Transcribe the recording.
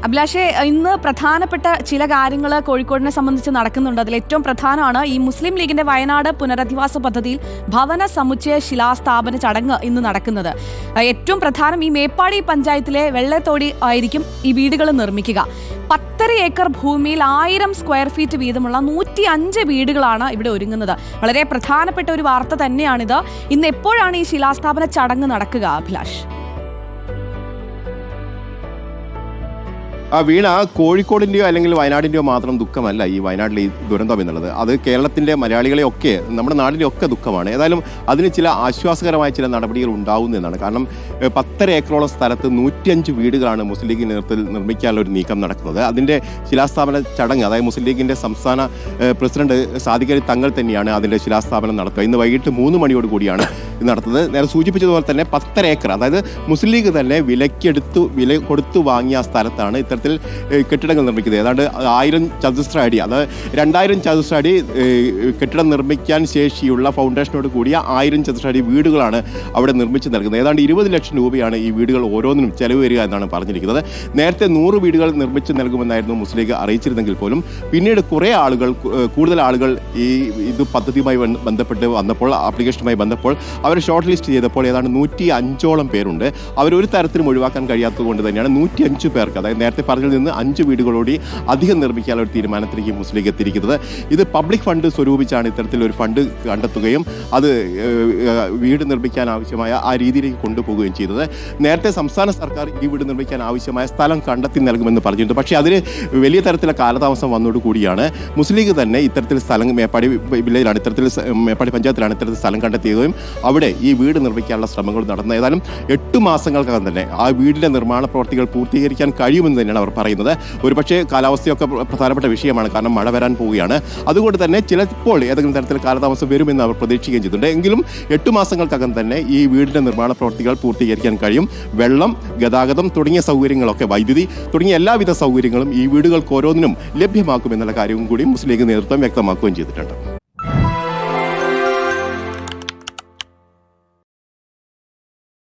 അഭിലാഷേ, ഇന്ന് പ്രധാനപ്പെട്ട ചില കാര്യങ്ങൾ കോഴിക്കോടിനെ സംബന്ധിച്ച് നടക്കുന്നുണ്ട്. അതിൽ ഏറ്റവും പ്രധാനമാണ് ഈ മുസ്ലിം ലീഗിന്റെ വയനാട് പുനരധിവാസ പദ്ധതിയിൽ ഭവന സമുച്ചയ ശിലാസ്ഥാപന ചടങ്ങ് ഇന്ന് നടക്കുന്നത്. ഏറ്റവും പ്രധാനം ഈ മേപ്പാടി പഞ്ചായത്തിലെ വെള്ളത്തോടി ആയിരിക്കും ഈ വീടുകൾ നിർമ്മിക്കുക. 10.5 ഏക്കർ ഭൂമിയിൽ 1000 സ്ക്വയർ ഫീറ്റ് വീതമുള്ള 105 വീടുകളാണ് ഇവിടെ ഒരുങ്ങുന്നത്. വളരെ പ്രധാനപ്പെട്ട ഒരു വാർത്ത തന്നെയാണിത്. ഇന്ന് എപ്പോഴാണ് ഈ ശിലാസ്ഥാപന ചടങ്ങ് നടക്കുക അഭിലാഷ്? വീണ, കോഴിക്കോടിൻ്റെയോ അല്ലെങ്കിൽ വയനാടിൻ്റെയോ മാത്രം ദുഃഖമല്ല ഈ വയനാട്ടിലെ ഈ ദുരന്തം എന്നുള്ളത്. അത് കേരളത്തിൻ്റെ മലയാളികളെയൊക്കെ, നമ്മുടെ നാടിൻ്റെയൊക്കെ ദുഃഖമാണ്. ഏതായാലും അതിന് ചില ആശ്വാസകരമായ ചില നടപടികൾ ഉണ്ടാവുന്നതാണ്. കാരണം 10.5 ഏക്കറോളം സ്ഥലത്ത് 105 വീടുകളാണ് മുസ്ലിം ലീഗിൻ്റെ നേതൃത്വത്തിൽ നിർമ്മിക്കാനുള്ള ഒരു നീക്കം നടക്കുന്നത്. അതിൻ്റെ ശിലാസ്ഥാപന ചടങ്ങ്, അതായത് മുസ്ലിം ലീഗിൻ്റെ സംസ്ഥാന പ്രസിഡന്റ് സാദിഖ് അലി തങ്ങൾ തന്നെയാണ് അതിൻ്റെ ശിലാസ്ഥാപനം നടത്തുക. ഇന്ന് വൈകിട്ട് 3 മണിയോട് കൂടിയാണ് നടത്തുന്നത്. നേരെ സൂചിപ്പിച്ചതുപോലെ തന്നെ 10.5 ഏക്കർ, അതായത് മുസ്ലിം ലീഗ് തന്നെ വില കൊടുത്തു വാങ്ങിയ സ്ഥലത്താണ് ഇത്തരത്തിൽ കെട്ടിടങ്ങൾ നിർമ്മിക്കുന്നത്. ഏതാണ്ട് 1000 ചതുരശ്ര അടി, അതായത് 2000 ചതുരശ്ര അടി കെട്ടിടം നിർമ്മിക്കാൻ ശേഷിയുള്ള ഫൗണ്ടേഷനോട് കൂടിയ 1000 ചതുരശ്ര അടി വീടുകളാണ് അവിടെ നിർമ്മിച്ച് നൽകുന്നത്. ഏതാണ്ട് 20 ലക്ഷം രൂപയാണ് ഈ വീടുകൾ ഓരോന്നിനും ചെലവ് വരിക എന്നാണ് പറഞ്ഞിരിക്കുന്നത്. നേരത്തെ 100 വീടുകൾ നിർമ്മിച്ച് നൽകുമെന്നായിരുന്നു മുസ്ലിം ലീഗ് അറിയിച്ചിരുന്നെങ്കിൽ പോലും പിന്നീട് കൂടുതൽ ആളുകൾ ഇത് പദ്ധതിയുമായി ബന്ധപ്പെട്ട് വന്നപ്പോൾ, ആപ്ലിക്കേഷനുമായി ബന്ധപ്പോൾ അവർ ഷോർട്ട് ലിസ്റ്റ് ചെയ്തപ്പോൾ ഏതാണ്ട് 105ഓളം പേരുണ്ട്. അവരൊരു തരത്തിലും ഒഴിവാക്കാൻ കഴിയാത്തത് കൊണ്ട് തന്നെയാണ് 105 പേർക്ക്, അതായത് നേരത്തെ പറഞ്ഞതിൽ നിന്ന് 5 വീടുകളോടി അധികം നിർമ്മിക്കാനുള്ള ഒരു തീരുമാനത്തിലേക്ക് മുസ്ലിം ലീഗ് എത്തിയിരിക്കുന്നത്. ഇത് പബ്ലിക് ഫണ്ട് സ്വരൂപിച്ചാണ് ഇത്തരത്തിലൊരു ഫണ്ട് കണ്ടെത്തുകയും അത് വീട് നിർമ്മിക്കാൻ ആവശ്യമായ ആ രീതിയിലേക്ക് കൊണ്ടുപോവുകയും ചെയ്തത്. നേരത്തെ സംസ്ഥാന സർക്കാർ ഈ വീട് നിർമ്മിക്കാൻ ആവശ്യമായ സ്ഥലം കണ്ടെത്തി നൽകുമെന്ന് പറഞ്ഞിട്ടുണ്ട്. പക്ഷേ അതിന് വലിയ തരത്തിലുള്ള കാലതാമസം വന്നതോടുകൂടിയാണ് മുസ്ലിം ലീഗ് തന്നെ ഇത്തരത്തിൽ സ്ഥലം മേപ്പാടി വില്ലേജിലാണ്, മേപ്പാടി പഞ്ചായത്തിലാണ് ഇത്തരത്തിൽ സ്ഥലം കണ്ടെത്തിയതും അവിടെ ഈ വീട് നിർമ്മിക്കാനുള്ള ശ്രമങ്ങൾ നടന്നു. ഏതായാലും 8 മാസങ്ങൾക്കകം തന്നെ ആ വീടിൻ്റെ നിർമ്മാണ പ്രവർത്തികൾ പൂർത്തീകരിക്കാൻ കഴിയുമെന്ന് തന്നെയാണ് അവർ പറയുന്നത്. ഒരുപക്ഷെ കാലാവസ്ഥയൊക്കെ പ്രധാനപ്പെട്ട വിഷയമാണ്, കാരണം മഴ വരാൻ പോവുകയാണ്. അതുകൊണ്ട് തന്നെ ചിലപ്പോൾ ഏതെങ്കിലും തരത്തിൽ കാലതാമസം വരുമെന്ന് അവർ പ്രതീക്ഷിക്കുകയും ചെയ്തിട്ടുണ്ട്. എങ്കിലും 8 മാസങ്ങൾക്കകം തന്നെ ഈ വീടിൻ്റെ നിർമ്മാണ പ്രവർത്തികൾ പൂർത്തീകരിക്കാൻ കഴിയും. വെള്ളം, ഗതാഗതം തുടങ്ങിയ സൗകര്യങ്ങളൊക്കെ, വൈദ്യുതി തുടങ്ങിയ എല്ലാവിധ സൗകര്യങ്ങളും ഈ വീടുകൾക്ക് ഓരോന്നിനും ലഭ്യമാക്കുമെന്നുള്ള കാര്യവും കൂടി മുസ്ലിം ലീഗ് നേതൃത്വം വ്യക്തമാക്കുകയും ചെയ്തിട്ടുണ്ട്.